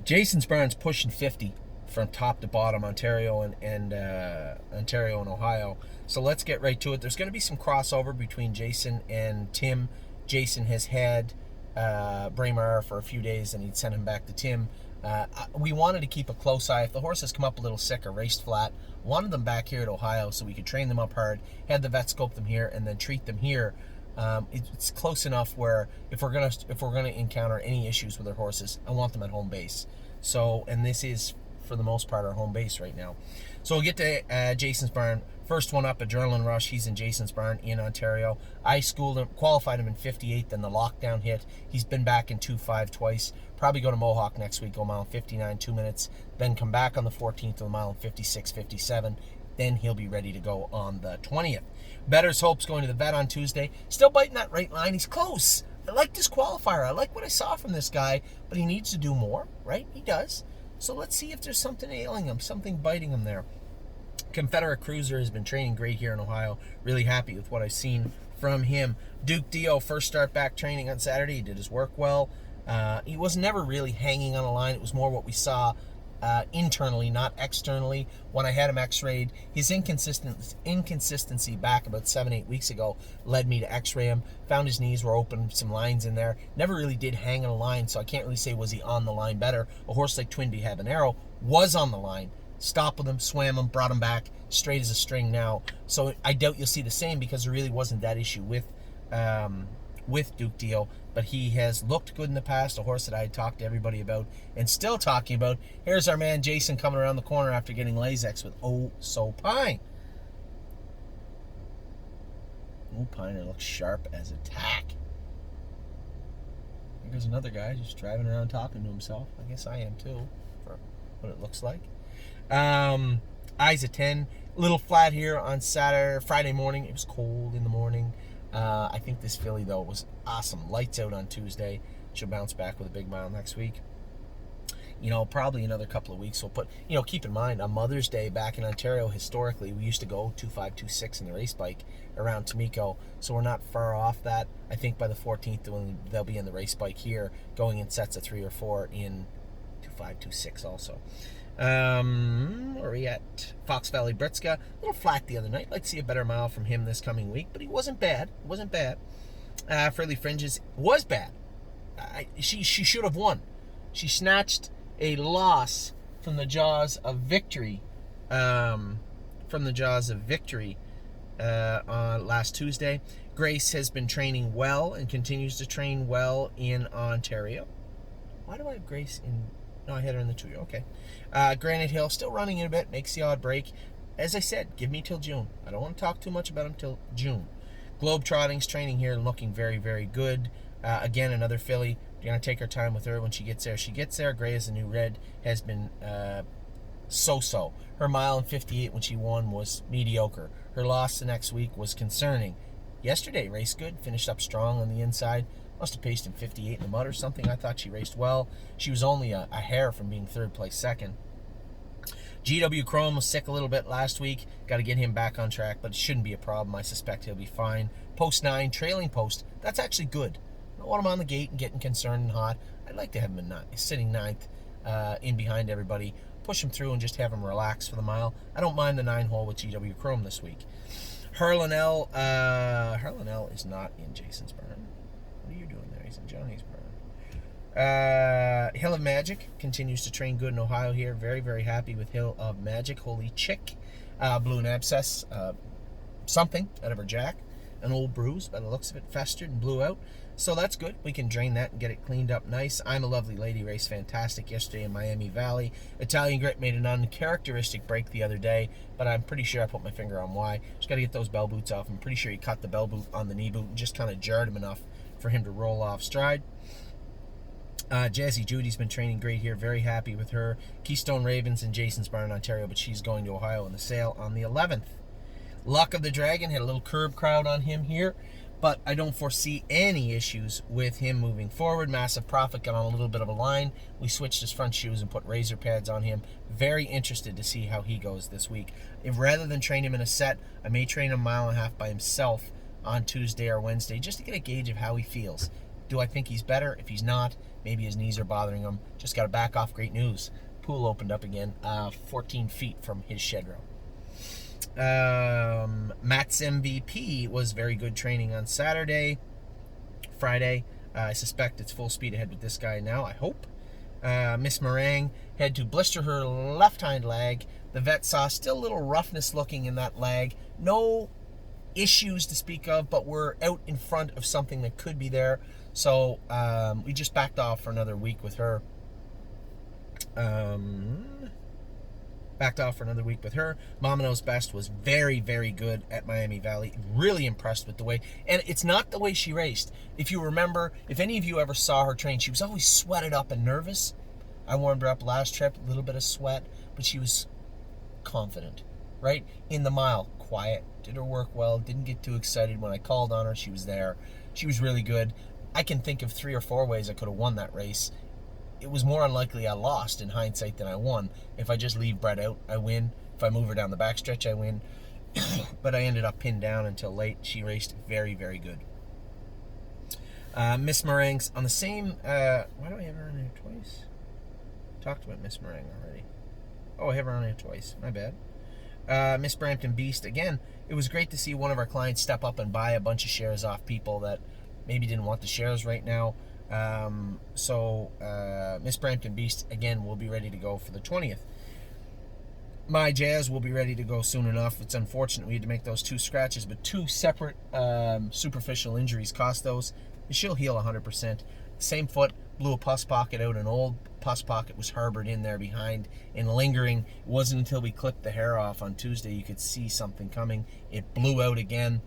Jason's barn's pushing 50 from top to bottom, Ontario and Ontario and Ohio. So let's get right to it. There's going to be some crossover between Jason and Tim. Jason has had Braemar for a few days, and he'd sent him back to Tim. We wanted to keep a close eye. If the horses come up a little sick or raced flat, wanted them back here at Ohio so we could train them up hard, had the vet scope them here, and then treat them here. It's close enough where if we're gonna encounter any issues with our horses, I want them at home base. So, and this is for the most part our home base right now. So we'll get to Jason's barn. First one up, Adrenaline Rush. He's in Jason's barn in Ontario. I schooled him, qualified him in 58th, then the lockdown hit. He's been back in 2.5 twice. Probably go to Mohawk next week, go a mile in 59, 2 minutes. Then come back on the 14th to a mile in 56, 57. Then he'll be ready to go on the 20th. Better's Hope's going to the vet on Tuesday. Still biting that right line. He's close. I like this qualifier. I like what I saw from this guy, but he needs to do more, right? He does. So let's see if there's something ailing him, something biting him there. Confederate Cruiser has been training great here in Ohio. Really happy with what I've seen from him. Duke Dio, first start back training on Saturday. He did his work well. He was never really hanging on a line. It was more what we saw internally, not externally. When I had him x-rayed, his inconsistency back about 7-8 weeks ago led me to x-ray him. Found his knees were open, some lines in there. Never really did hang on a line, so I can't really say was he on the line better. A horse like Twin Habanero was on the line. Stopped with him, swam him, brought him back, straight as a string now. So I doubt you'll see the same because there really wasn't that issue with Duke Dio. But he has looked good in the past, a horse that I had talked to everybody about and still talking about. Here's our man Jason coming around the corner after getting Lasix with Oh So Pine. Oh, Pine looks sharp as a tack. Here's another guy just driving around talking to himself. I guess I am too, for what it looks like. Eyes at 10. A little flat here on Friday morning. It was cold in the morning. I think this filly, though, was awesome. Lights out on Tuesday. She'll bounce back with a big mile next week. Probably another couple of weeks. We'll put, keep in mind, on Mother's Day back in Ontario, historically, we used to go 2.5, 2.6 in the race bike around Tamiko. So we're not far off that. I think by the 14th, they'll be in the race bike here, going in sets of 3 or 4 in 2.5, 2.6 also. Where are we at? Fox Valley Britska. A little flat the other night. Like to see a better mile from him this coming week, but he wasn't bad. Furley Fringes was bad. She should have won. She snatched a loss from the jaws of victory. On last Tuesday. Grace has been training well and continues to train well in Ontario. Why do I have Grace in? No, I had her in the 2. Okay. Granite Hill, still running in a bit, makes the odd break. As I said, give me till June. I don't want to talk too much about him till June. Globetrotting's training here and looking very, very good. Again, another filly. We're going to take our time with her when she gets there. She gets there. Gray as a New Red has been so-so. Her mile in 58 when she won was mediocre. Her loss the next week was concerning. Yesterday, raced good, finished up strong on the inside. Must have paced in 58 in the mud or something. I thought she raced well. She was only a hair from being third place second. GW Chrome was sick a little bit last week. Got to get him back on track, but it shouldn't be a problem. I suspect he'll be fine. Post 9, trailing post. That's actually good. I don't want him on the gate and getting concerned and hot. I'd like to have him sitting 9th in behind everybody. Push him through and just have him relax for the mile. I don't mind the 9-hole with GW Chrome this week. Harlanelle is not in Jason's barn. What are you doing there? He's in Johnny's barn. Hill of Magic continues to train good in Ohio here. Very, very happy with Hill of Magic. Holy Chick. Blew an abscess. Something out of her jack. An old bruise. By the looks of it, festered and blew out. So that's good. We can drain that and get it cleaned up nice. I'm a Lovely Lady race fantastic yesterday in Miami Valley. Italian Grit made an uncharacteristic break the other day, but I'm pretty sure I put my finger on why. Just got to get those bell boots off. I'm pretty sure he cut the bell boot on the knee boot and just kind of jarred him enough for him to roll off stride. Jazzy Judy's been training great here. Very happy with her. Keystone Ravens in Jason's barn, Ontario, but she's going to Ohio in the sale on the 11th. Luck of the Dragon had a little curb crowd on him here, but I don't foresee any issues with him moving forward. Massive Profit got on a little bit of a line. We switched his front shoes and put razor pads on him. Very interested to see how he goes this week. If rather than train him in a set, I may train him a mile and a half by himself on Tuesday or Wednesday just to get a gauge of how he feels. Do I think he's better? If he's not, maybe his knees are bothering him. Just got to back off. Great news. Pool opened up again, 14 feet from his shed row. Matt's MVP was very good training on Saturday. Friday, I suspect it's full speed ahead with this guy now, I hope. Miss Meringue had to blister her left hind leg. The vet saw still a little roughness looking in that leg. No issues to speak of, but we're out in front of something that could be there. So we just backed off for another week with her. Mama Knows Best was very, very good at Miami Valley. Really impressed with the way, and it's not the way she raced. If you remember, if any of you ever saw her train, she was always sweated up and nervous. I warmed her up last trip, a little bit of sweat, but she was confident, right? In the mile, quiet, did her work well, didn't get too excited. When I called on her, she was there. She was really good. I can think of 3 or 4 ways I could have won that race. It was more unlikely I lost in hindsight than I won. If I just leave Brett out, I win. If I move her down the backstretch, I win. But I ended up pinned down until late. She raced very, very good. Miss Meringue's on the same... why do I have her on here twice? Talked about Miss Meringue already. Oh, I have her on here twice. My bad. Miss Brampton Beast. Again, it was great to see one of our clients step up and buy a bunch of shares off people that maybe didn't want the shares right now. Miss Brampton Beast, again, will be ready to go for the 20th. My Jazz will be ready to go soon enough. It's unfortunate we had to make those 2 scratches, but 2 separate superficial injuries cost those. She'll heal 100%. Same foot, blew a pus pocket out. An old pus pocket was harbored in there behind and lingering. It wasn't until we clipped the hair off on Tuesday you could see something coming. It blew out again.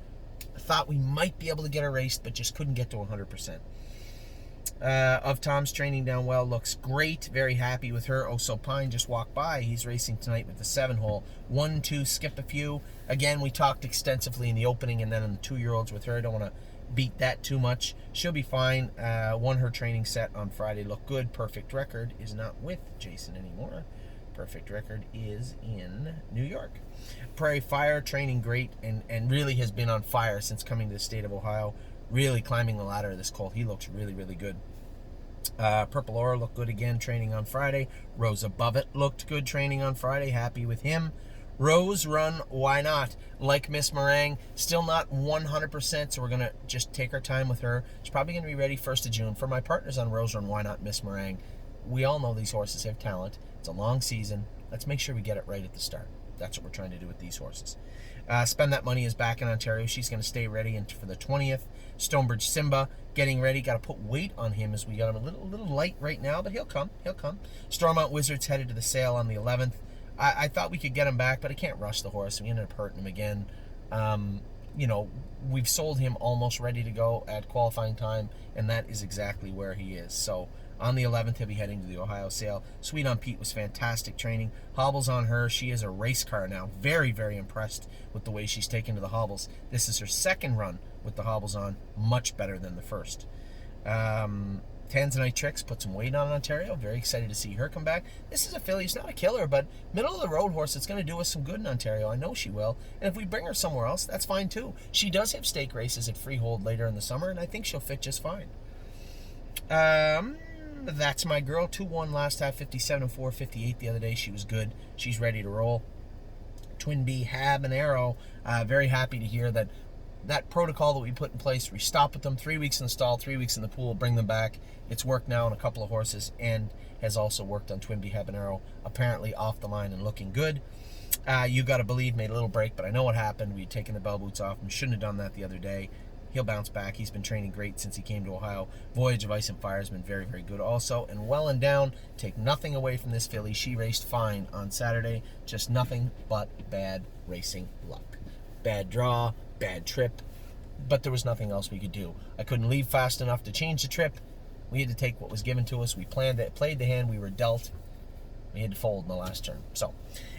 I thought we might be able to get her raced, but just couldn't get to 100%. Of Tom's training down well, looks great. Very happy with her. So Pine just walked by. He's racing tonight with the 7-hole. 1, 2, skip a few. Again, we talked extensively in the opening and then in the 2-year-olds with her. I don't want to beat that too much. She'll be fine. Won her training set on Friday. Looked good. Perfect Record is not with Jason anymore. Perfect Record is in New York. Prairie Fire training great and really has been on fire since coming to the state of Ohio. Really climbing the ladder this colt. He looks really, really good. Purple Aura looked good again training on Friday. Rose Above It looked good training on Friday. Happy with him. Rose Run, why not? Like Miss Meringue, still not 100%, so we're going to just take our time with her. She's probably going to be ready 1st of June. For my partners on Rose Run, why not Miss Meringue? We all know these horses have talent. It's a long season. Let's make sure we get it right at the start. That's what we're trying to do with these horses. Spend That Money is back in Ontario. She's going to stay ready for the 20th. Stonebridge Simba getting ready. Got to put weight on him as we got him a little light right now, but he'll come. Stormont Wizards headed to the sale on the 11th. I thought we could get him back, but I can't rush the horse. We ended up hurting him again. We've sold him almost ready to go at qualifying time, and that is exactly where he is. So on the 11th, he'll be heading to the Ohio sale. Sweet on Pete was fantastic training. Hobbles on her. She is a race car now. Very, very impressed with the way she's taken to the hobbles. This is her 2nd run with the hobbles on. Much better than the first. Tanzanite Tricks put some weight on Ontario. Very excited to see her come back. This is a filly. It's not a killer, but middle of the road horse. It's going to do us some good in Ontario. I know she will. And if we bring her somewhere else, that's fine too. She does have stake races at Freehold later in the summer, and I think she'll fit just fine. That's my girl. 2-1 last half, 57 and 4, 58 the other day. She was good. She's ready to roll. Twin B Habanero. Very happy to hear that protocol that we put in place, we stop with them 3 weeks in the stall, 3 weeks in the pool, bring them back. It's worked now on a couple of horses and has also worked on Twin B Habanero, apparently off the line and looking good. You Gotta Believe made a little break, but I know what happened. We had taken the bell boots off and shouldn't have done that the other day. He'll bounce back. He's been training great since he came to Ohio. Voyage of Ice and Fire has been very, very good also. And Well and Down, take nothing away from this filly. She raced fine on Saturday. Just nothing but bad racing luck. Bad draw, bad trip, but there was nothing else we could do. I couldn't leave fast enough to change the trip. We had to take what was given to us. We planned it, played the hand we were dealt. We had to fold in the last turn. So,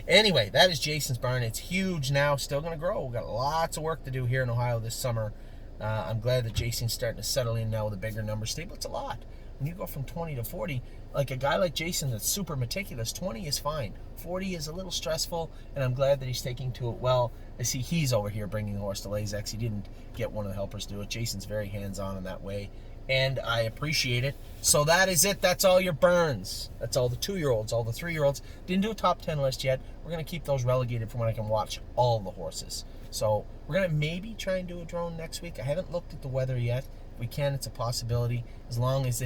anyway, that is Jason's barn. It's huge now, still going to grow. We've got lots of work to do here in Ohio this summer. I'm glad that Jason's starting to settle in now with a bigger number stable. It's a lot. When you go from 20 to 40, like a guy like Jason that's super meticulous, 20 is fine. 40 is a little stressful, and I'm glad that he's taking to it well. I see he's over here bringing the horse to Lazex. He didn't get one of the helpers to do it. Jason's very hands-on in that way, and I appreciate it. So that is it. That's all your burns. That's all the 2-year-olds, all the 3-year-olds. Didn't do a top 10 list yet. We're going to keep those relegated for when I can watch all the horses. So we're going to maybe try and do a drone next week. I haven't looked at the weather yet. If we can, it's a possibility. As long as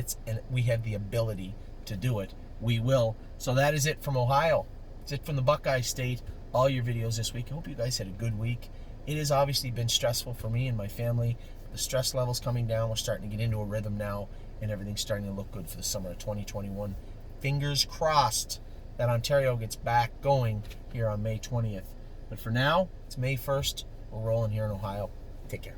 we have the ability to do it, we will. So that is it from Ohio. It's it from the Buckeye State. All your videos this week. I hope you guys had a good week. It has obviously been stressful for me and my family. The stress level's coming down. We're starting to get into a rhythm now, and everything's starting to look good for the summer of 2021. Fingers crossed that Ontario gets back going here on May 20th. But for now, it's May 1st. We're rolling here in Ohio. Take care.